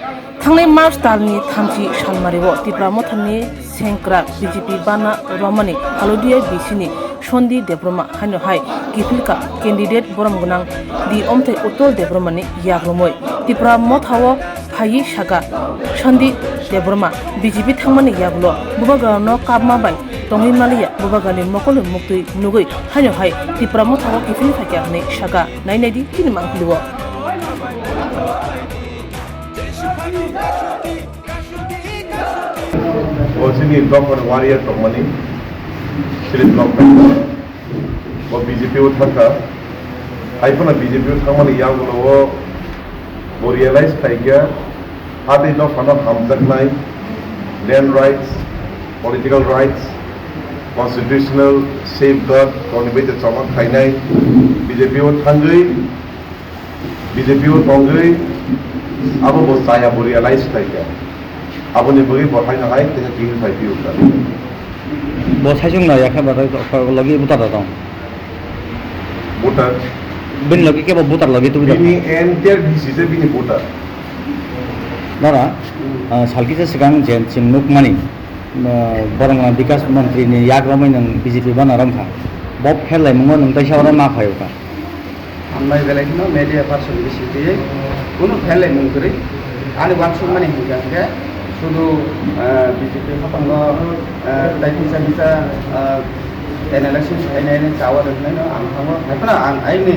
थांनाय मार्च दाननि 30 सालमारियाव त्रिपुरा मथाननि सेंग्रा बीजेपी बाना रमानि हालदिया बिसिनि सन्दी देब्रमा हाय गिफिलका कैंडिडेट बरमगोनां दि अमथै उत्तल देब्रमानि याग्रमै त्रिपुरा मथाव फायि सागा सन्दी देब्रमा बीजेपी थांमानि यागलो बुबागानो काबमाबाय तंगै मालिया बुबागानि मकल मुक्ति नुगै हाय त्रिपुरा मथाव गिफिल फायका हनै saga नायनायदि किनिमां लिवो Sini blok warrior tomani sini blok wo BJP uthaka aipuna BJP uthamani yagulo wo realize khaigya ade no fana hamjaknai land rights political rights constitutional safeguard konibete chama khainai BJP uthangai BJP uthongai abo bo saya bo realize khaigya aboni bagi bahai na hai tena king phai pi utar bo sajung na yakha ba lagi butar da butar bin lagi ke butar lagi tu bini entire disease bini butar nara salki se sigang jen chimnuk mani barang bikas mantri ni yagramai nang BJP banaram kha bob khelai mungo nang tai sawra ma khayo ka amai belai no media person bisiti kuno khelai mungkri ani wansung mani hingga শুধু BJP সকল bisa bisa election ini cawar dan ang kamu apa ang ini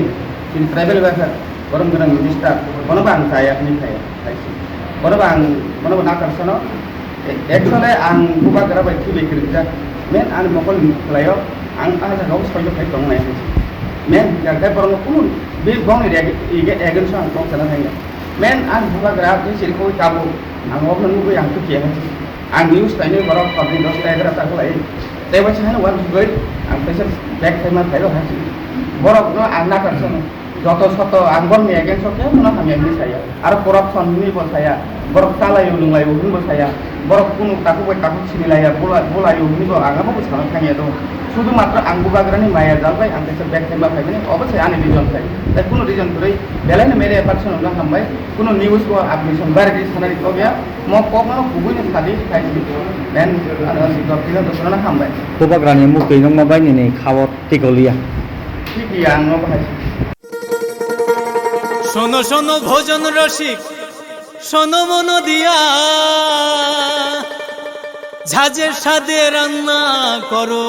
in travel bahasa orang dengan minister mana bang saya ini saya mana bang nak kerana actually ang buka kerja itu bekerja men ang mokol layo ang ada kau sepanjang hari tong naik men yang saya pernah pun bil bang ini agen sang tong sana hanya men ang buka kerja ini sirko kamu ang waktu nunggu yang tu kian, ang news tanya baru public news tanya kerana tak lagi. Tapi macam mana orang juga, ang pasal back time ada hasil. Baru no ang nak kerana, jodoh satu anggon ni agen soknya mana kami yang saya. Ada corruption ni pun saya, baru salah yang nunggu lagi pun saya, baru pun takut sini lagi, bola yang ni pun angam pun sangat kaya tu. শুধু মাত্র আঙ্গু বাগরানি মায়া জালবাই আং দেশের back time বাগাইনি অবশ্যই আনি reason চাই তাই কোনো reason করে বেলাইনে মেরে পারছেন না হামবাই কোনো নিউজ বা আপডেশন বাইরে সানারি কবিয়া ম কখনো খুবই খালি খাইছি দেন আনাসি গপিনা দশনা হামবাই bubagrani mukti nang mabai ni khawat tikolia ঠিক ইয়াং ন খাইছি শোনো শোনো ভোজন রসিক শোনো মন দিয়া ঝাঁঝের সাদে রান্না করো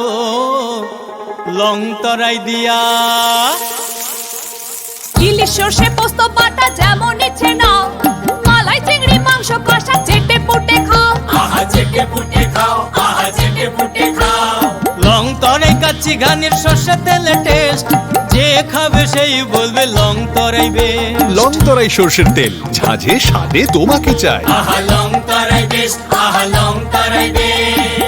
লং তরাই দিয়া ইলিশ সর্ষে পোস্ত বাটা যেমন ইচ্ছে নাও মালাই চিংড়ি মাংস কষা চেটে পুটে খাও আহা চেটে পুটে খাও আহা চেটে পুটে খাও লং তরাই কাচ্চি ঘানির সর্ষে তেলে টেস্ট যে খাবে সেই বলবে লং তরাই বেশ লং তরাই সরষের তেল ঝাঁঝে স্বাদে তোমাকে চাই আহা লং তরাই বেশ আহা লং তরাই বেশ